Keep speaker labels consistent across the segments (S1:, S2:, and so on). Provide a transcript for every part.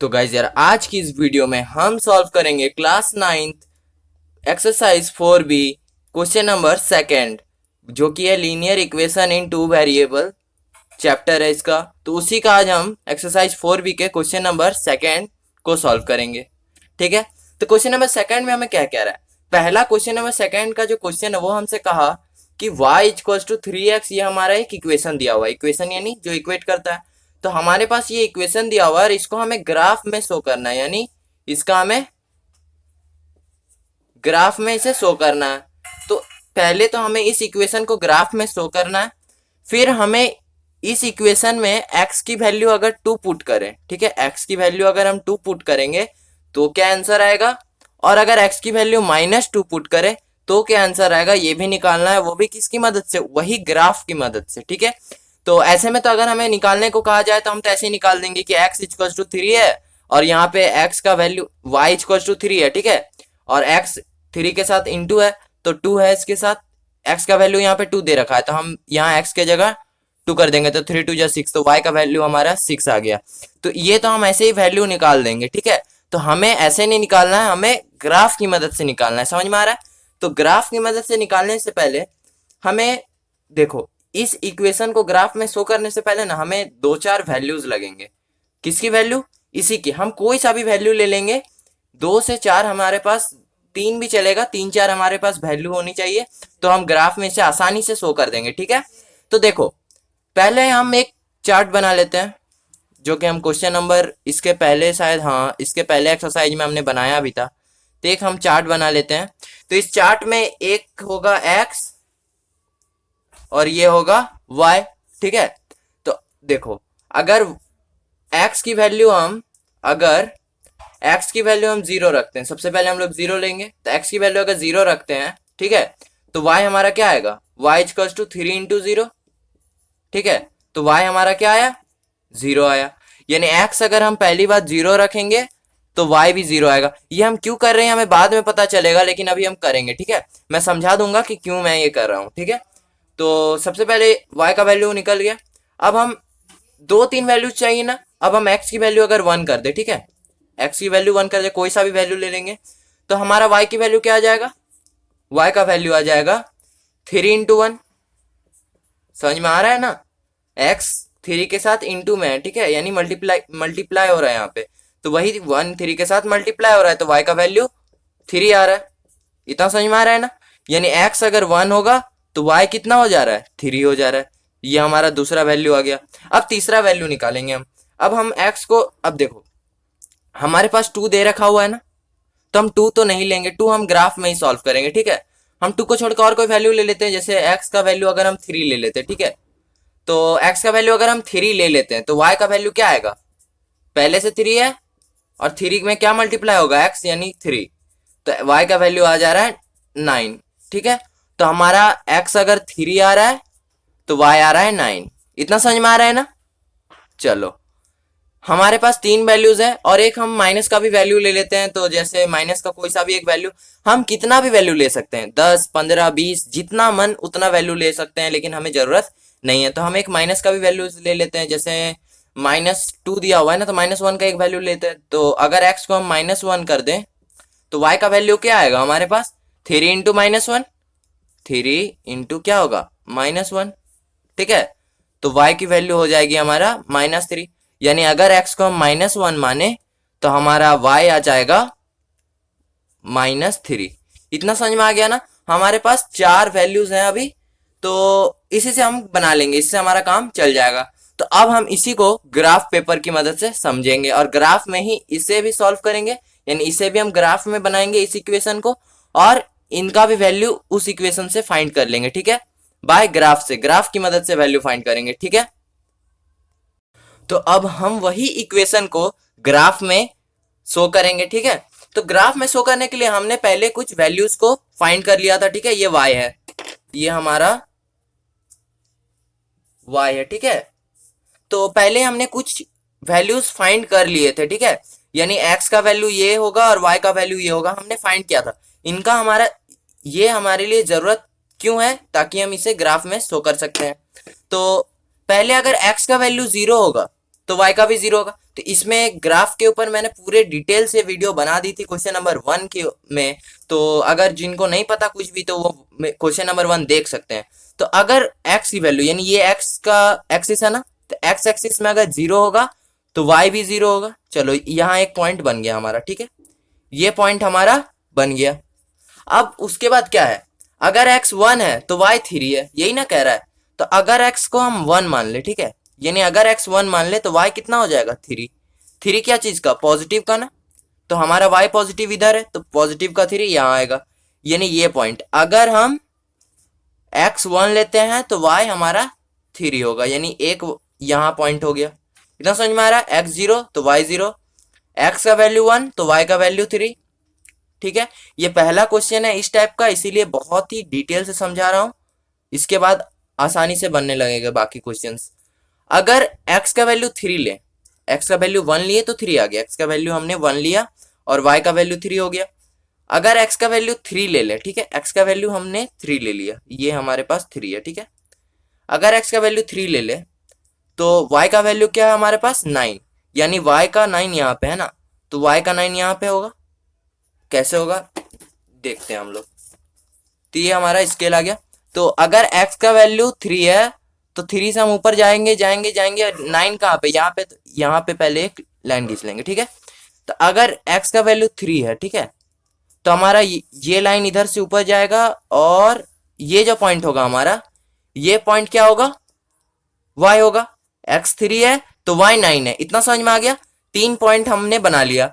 S1: तो गाइज यार आज की इस वीडियो में हम सॉल्व करेंगे class 9th exercise 4B question number second, जो कि है linear equation in two variable chapter है इसका। तो उसी का आज हम एक्सरसाइज 4B के क्वेश्चन नंबर सेकंड को सॉल्व करेंगे। ठीक है, तो क्वेश्चन नंबर सेकंड में हमें क्या कह रहा है। पहला क्वेश्चन नंबर सेकंड का जो क्वेश्चन है वो हमसे कहा कि y इक्वल्स टू 3x, ये हमारा एक इक्वेशन दिया हुआ है। इक्वेशन यानी जो इक्वेट करता है। तो हमारे पास ये इक्वेशन दिया हुआ है और इसको हमें ग्राफ में शो करना है, यानी इसका हमें ग्राफ में इसे शो करना है। तो पहले तो हमें इस इक्वेशन को ग्राफ में शो करना है, फिर हमें इस इक्वेशन में x की वैल्यू अगर 2 पुट करें, ठीक है, x की वैल्यू अगर हम 2 पुट करेंगे तो क्या आंसर आएगा, और अगर x की वैल्यू -2 पुट करें तो क्या आंसर आएगा, ये भी निकालना है। वो भी किसकी मदद से, वही ग्राफ की मदद से। ठीक है, तो ऐसे में तो अगर हमें निकालने को कहा जाए तो हम तो ऐसे ही निकाल देंगे कि x इक्वल्स टू 3 है और यहाँ पे x का वैल्यू y इक्वल्स टू 3 है। ठीक है, और x 3 के साथ इंटू है तो 2 है, इसके साथ x का वैल्यू यहाँ पे 2 दे रखा है तो हम यहाँ x के जगह 2 कर देंगे तो 3 2 जा 6, तो y का वैल्यू हमारा 6 आ गया। तो ये तो हम ऐसे ही वैल्यू निकाल देंगे। ठीक है, तो हमें ऐसे नहीं निकालना है, हमें ग्राफ की मदद से निकालना है। समझ में आ रहा है? तो ग्राफ की मदद से निकालने से पहले हमें देखो, इस इक्वेशन को ग्राफ में शो करने से पहले ना हमें 2-4 वैल्यूज लगेंगे। किसकी वैल्यू? इसी की। हम कोई सा भी वैल्यू ले लेंगे, 2 से 4 हमारे पास, 3 भी चलेगा, 3-4 हमारे पास वैल्यू होनी चाहिए, तो हम ग्राफ में इसे आसानी से शो कर देंगे। ठीक है, तो देखो पहले हम एक चार्ट बना लेते हैं, जो कि हम क्वेश्चन नंबर इसके पहले शायद, हाँ इसके पहले एक्सरसाइज में हमने बनाया भी था। तो एक हम चार्ट बना लेते हैं। तो इस चार्ट में एक होगा x और ये होगा y। ठीक है, तो देखो अगर x की वैल्यू हम, अगर x की वैल्यू हम 0 रखते हैं, सबसे पहले हम लोग 0 लेंगे, तो x की वैल्यू अगर 0 रखते हैं, ठीक है, तो y हमारा क्या आएगा, y इक्वल्स टू 3 इंटू 0। ठीक है, तो y हमारा क्या आया, 0 आया। यानी x अगर हम पहली बार 0 रखेंगे तो y भी 0 आएगा। ये हम क्यों कर रहे हैं हमें बाद में पता चलेगा, लेकिन अभी हम करेंगे। ठीक है, मैं समझा दूंगा कि क्यों मैं ये कर रहा हूँ। ठीक है, तो सबसे पहले y का वैल्यू निकल गया। अब हम 2-3 वैल्यूज चाहिए ना। अब हम x की वैल्यू अगर 1 कर दे, ठीक है, x की वैल्यू 1 कर दे, कोई सा भी वैल्यू ले लेंगे, तो हमारा y की वैल्यू क्या आ जाएगा, y का वैल्यू आ जाएगा 3 इंटू 1। समझ में आ रहा है ना, x 3 के साथ इंटू में है। ठीक है, यानी मल्टीप्लाई हो रहा है यहाँ पे, तो वही 1 3 के साथ मल्टीप्लाई हो रहा है, तो y का वैल्यू 3 आ रहा है। इतना समझ में आ रहा है ना। यानी x अगर 1 होगा तो y कितना हो जा रहा है, 3 हो जा रहा है। ये हमारा दूसरा वैल्यू आ गया। अब तीसरा वैल्यू निकालेंगे हम। अब हम x को, अब देखो हमारे पास 2 दे रखा हुआ है ना, तो हम 2 तो नहीं लेंगे, 2 हम ग्राफ में ही सॉल्व करेंगे। ठीक है, हम 2 को छोड़कर और कोई वैल्यू ले लेते हैं, जैसे x का वैल्यू अगर हम 3 ले लेते हैं। ठीक है, तो x का वैल्यू अगर हम 3 ले लेते हैं तो y का वैल्यू क्या आएगा, पहले से 3 है और 3 में क्या मल्टीप्लाई होगा, x यानी 3, तो y का वैल्यू आ जा रहा है 9। ठीक है, तो हमारा x अगर 3 आ रहा है तो y आ रहा है 9। इतना समझ में आ रहा है ना। चलो, हमारे पास 3 वैल्यूज है और एक हम माइनस का भी वैल्यू ले लेते हैं। तो जैसे माइनस का कोई सा भी एक वैल्यू, हम कितना भी वैल्यू ले सकते हैं, 10 15 20, जितना मन उतना वैल्यू ले सकते हैं, लेकिन हमें जरूरत नहीं है। तो हम एक माइनस का भी वैल्यू ले लेते हैं, जैसे -2 दिया हुआ है ना, तो -1 का एक वैल्यू लेते हैं। तो अगर x को हम -1 कर दें तो y का वैल्यू क्या आएगा हमारे पास, 3 इंटू -1, 3 इंटू क्या होगा, -1। ठीक है, तो y की वैल्यू हो जाएगी हमारा -3। यानी अगर x को हम -1 माने तो हमारा y आ जाएगा -3। इतना समझ में आ गया ना। हमारे पास 4 वैल्यूज हैं अभी, तो इसी से हम बना लेंगे, इससे हमारा काम चल जाएगा। तो अब हम इसी को ग्राफ पेपर की मदद से समझेंगे और ग्राफ में ही इसे भी सॉल्व करेंगे, यानी इसे भी हम ग्राफ में बनाएंगे इस इक्वेशन को, और इनका भी वैल्यू उस इक्वेशन से फाइंड कर लेंगे। ठीक है, बाय ग्राफ से, ग्राफ की मदद से वैल्यू फाइंड करेंगे। ठीक है, तो अब हम वही इक्वेशन को ग्राफ में शो करेंगे। ठीक है, तो ग्राफ में शो करने के लिए हमने पहले कुछ वैल्यूज को फाइंड कर लिया था। ठीक है, ये y है, ये हमारा y है। ठीक है, तो पहले हमने कुछ वैल्यूज फाइंड कर लिए थे। ठीक है, यानी x का वैल्यू ये होगा और y का वैल्यू ये होगा, हमने फाइंड किया था। इनका हमारा, ये हमारे लिए जरूरत क्यों है, ताकि हम इसे ग्राफ में शो कर सकते हैं। तो पहले अगर x का वैल्यू 0 होगा तो y का भी 0 होगा, तो इसमें ग्राफ के ऊपर मैंने पूरे डिटेल से वीडियो बना दी थी क्वेश्चन नंबर 1 के में। तो अगर जिनको नहीं पता कुछ भी तो वो क्वेश्चन नंबर 1 देख सकते हैं। तो अगर x की वैल्यू यानी ये x का एक्सिस है ना, तो x एक्सिस में अगर 0 होगा तो y भी 0 होगा। चलो यहाँ एक पॉइंट बन गया हमारा, ठीक है, ये पॉइंट हमारा बन गया। अब उसके बाद क्या है, अगर x 1 है तो y 3 है, यही ना कह रहा है। तो अगर x को हम 1 मान ले, ठीक है, यानी अगर x 1 मान ले तो y कितना हो जाएगा 3। 3 क्या चीज का, पॉजिटिव का ना, तो हमारा y पॉजिटिव इधर है तो पॉजिटिव का 3 यहाँ आएगा। यानी ये पॉइंट अगर हम x 1 लेते हैं तो y हमारा 3 होगा, यानी एक यहाँ पॉइंट हो गया। इतना समझ में आ रहा है, x 0 तो y 0, x का वैल्यू 1 तो y का वैल्यू 3। ठीक है, ये पहला क्वेश्चन है इस टाइप का, इसीलिए बहुत ही डिटेल से समझा रहा हूं। इसके बाद आसानी से बनने लगेगा बाकी क्वेश्चंस। अगर x का वैल्यू 3 ले, x का वैल्यू 1 लिए तो 3 आ गया, x का वैल्यू हमने 1 लिया और y का वैल्यू 3 हो गया। अगर x का वैल्यू 3 ले ले, ठीक है, x का वैल्यू हमने 3 ले लिया, ये हमारे पास 3 है, ठीक है। अगर x का वैल्यू 3 ले ले तो y का वैल्यू क्या है हमारे पास 9, यानी y का 9 यहाँ पे है ना, तो y का 9 यहाँ पे होगा। कैसे होगा देखते हैं हम लोग। तो ये हमारा स्केल आ गया। तो अगर x का वैल्यू 3 है तो 3 से हम ऊपर जाएंगे जाएंगे जाएंगे, 9 कहाँ पे, यहाँ पे, तो यहाँ पे पहले एक लाइन खींच लेंगे, ठीक है। तो अगर x का वैल्यू 3 है, ठीक है, तो हमारा ये लाइन इधर से ऊपर जाएगा और ये जो पॉइंट होगा हमारा, ये पॉइंट क्या होगा, y होगा। x 3 है तो y 9 है, इतना समझ में आ गया। 3 पॉइंट हमने बना लिया।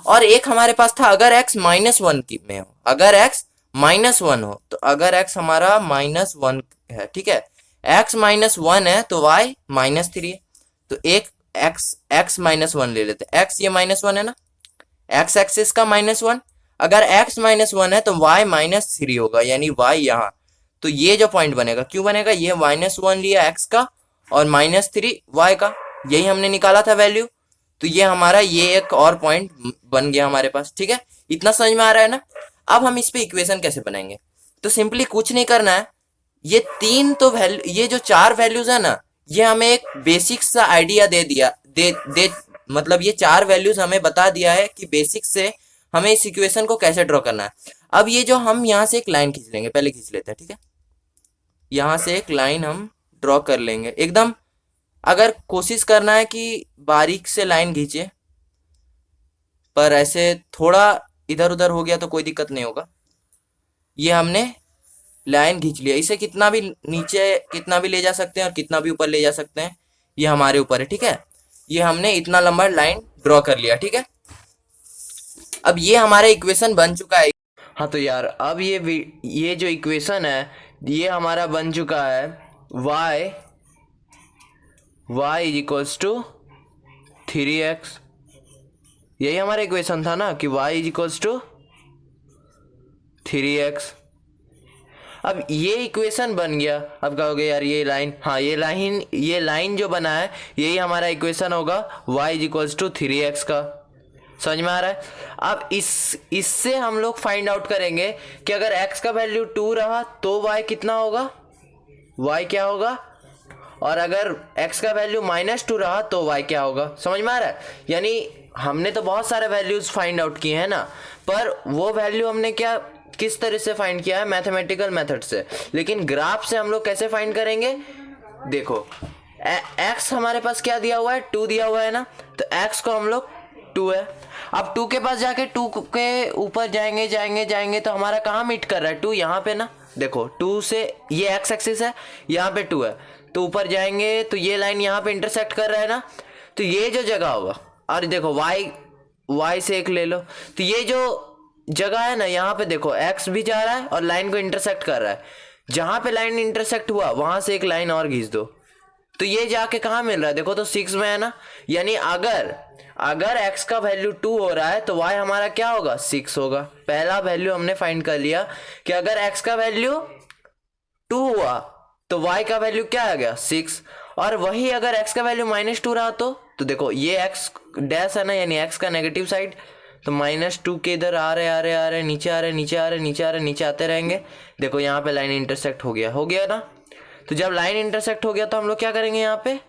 S1: और एक हमारे पास था अगर x -1 की में हो, अगर x -1 हो, तो अगर x हमारा -1 है, ठीक है, x -1 है तो y -3 है, तो एक x -1 ले लेते हैं। x ये -1 है ना, x एक्सिस का -1, अगर x -1 है तो y -3 होगा, यानी y यहाँ। तो ये जो पॉइंट बनेगा, क्यों बनेगा, ये -1 लिया x का और -3 y का, यही हमने निकाला था वैल्यू। तो ये हमारा ये एक और पॉइंट बन गया हमारे पास, ठीक है। इतना समझ में आ रहा है ना। अब हम इस पे इक्वेशन कैसे बनाएंगे, तो सिंपली कुछ नहीं करना है, ये 3 तो वैल्यू, ये जो 4 वैल्यूज है ना, ये हमें एक बेसिक सा आइडिया दे दिया, दे मतलब ये 4 वैल्यूज हमें बता दिया है कि बेसिक से हमें इस इक्वेशन को कैसे ड्रॉ करना है। अब ये जो हम यहाँ से एक लाइन खींच लेंगे, पहले खींच लेते हैं, ठीक है, यहाँ से एक लाइन हम ड्रॉ कर लेंगे एकदम। अगर कोशिश करना है कि बारीक से लाइन खींचे, पर ऐसे थोड़ा इधर उधर हो गया तो कोई दिक्कत नहीं होगा। ये हमने लाइन खींच लिया, इसे कितना भी नीचे कितना भी ले जा सकते हैं और कितना भी ऊपर ले जा सकते हैं, ये हमारे ऊपर है, ठीक है। ये हमने इतना लंबा लाइन ड्रॉ कर लिया, ठीक है। अब ये हमारा इक्वेशन बन चुका है। हाँ तो यार अब ये जो इक्वेशन है ये हमारा बन चुका है, y इज टू 3x। यही हमारा इक्वेशन था ना कि y इज टू 3x। अब ये इक्वेशन बन गया। अब कहोगे यार ये लाइन, हाँ ये लाइन जो बना है यही हमारा इक्वेशन होगा y इज टू 3x का। समझ में आ रहा है। अब इससे हम लोग फाइंड आउट करेंगे कि अगर x का वैल्यू 2 रहा तो y कितना होगा, y क्या होगा, और अगर x का वैल्यू -2 रहा तो y क्या होगा। समझ में आ रहा है। यानी हमने तो बहुत सारे वैल्यूज फाइंड आउट किए हैं ना, पर वो वैल्यू हमने किस तरह से फाइंड किया है, मैथमेटिकल मेथड से। लेकिन ग्राफ से हम लोग कैसे फाइंड करेंगे, देखो x हमारे पास क्या दिया हुआ है, 2 दिया हुआ है ना, तो x को हम लोग 2 है। अब 2 के पास जाके 2 के ऊपर जाएंगे जाएंगे जाएंगे तो हमारा कहाँ मीट कर रहा है, 2 यहाँ पे ना, देखो 2 से ये x एक्सिस है, यहाँ पे 2 है, तो ऊपर जाएंगे तो ये लाइन यहाँ पे इंटरसेक्ट कर रहा है ना, तो ये जो जगह होगा, और देखो y से एक ले लो, तो ये जो जगह है ना यहाँ पे देखो x भी जा रहा है और लाइन को इंटरसेक्ट कर रहा है। जहां पे लाइन इंटरसेक्ट हुआ वहां से एक लाइन और खींच दो, तो ये जाके कहाँ मिल रहा है, देखो तो 6 में है ना। यानी अगर x का वैल्यू 2 हो रहा है तो y हमारा क्या होगा, 6 होगा। पहला वैल्यू हमने फाइंड कर लिया कि अगर x का वैल्यू 2 हुआ तो y का वैल्यू क्या आ गया, 6। और वही अगर x का वैल्यू -2 रहा तो देखो ये x डैश है ना, यानी x का नेगेटिव साइड, तो -2 के इधर आ रहे नीचे आ रहे नीचे आते रहेंगे। देखो यहाँ पे लाइन इंटरसेक्ट हो गया ना। तो जब लाइन इंटरसेक्ट हो गया तो हम लोग क्या करेंगे, यहाँ पे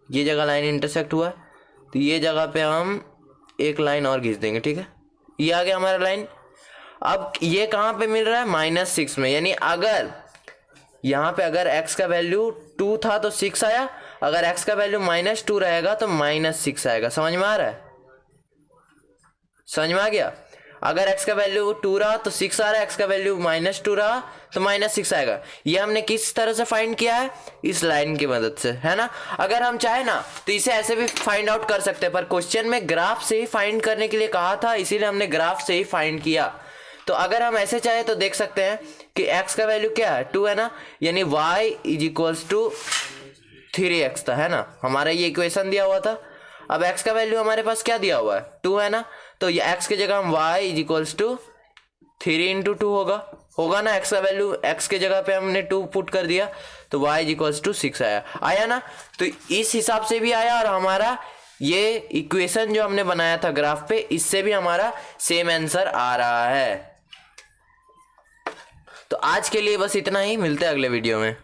S1: ये जगह लाइन इंटरसेक्ट हुआ है तो ये जगह पे हम एक लाइन और खींच देंगे, ठीक है। ये आ गया हमारा लाइन। अब ये कहाँ पे मिल रहा है, -6 में, यानी अगर यहाँ पे अगर x का वैल्यू 2 था तो 6 आया, अगर x का वैल्यू -2 रहेगा तो -6 आएगा। समझ में आ रहा है, समझ में आ गया। अगर x का वैल्यू 2 रहा तो 6 आ रहा है, x का वैल्यू -2 रहा तो -6 आएगा। ये हमने किस तरह से फाइंड किया है, इस लाइन की मदद से, है ना। अगर हम चाहे ना तो इसे ऐसे भी फाइंड आउट कर सकते हैं, पर क्वेश्चन में ग्राफ से ही फाइंड करने के लिए कहा था, इसीलिए हमने ग्राफ से ही फाइंड किया। तो अगर हम ऐसे चाहे तो देख सकते हैं कि x का वैल्यू क्या है, 2 है ना, यानी y = 3x था, है ना। हमारा ये इक्वेशन दिया हुआ था। अब x का वैल्यू हमारे पास क्या दिया हुआ है, 2 है ना, तो ये x की जगह हम y = 3 × 2 होगा ना। x का वैल्यू x के जगह पे हमने 2 पुट कर दिया तो y = 6 आया ना। तो इस हिसाब से भी आया, और हमारा ये इक्वेशन जो हमने बनाया था ग्राफ पे, इससे भी हमारा सेम आंसर आ रहा है। तो आज के लिए बस इतना ही, मिलते हैं अगले वीडियो में।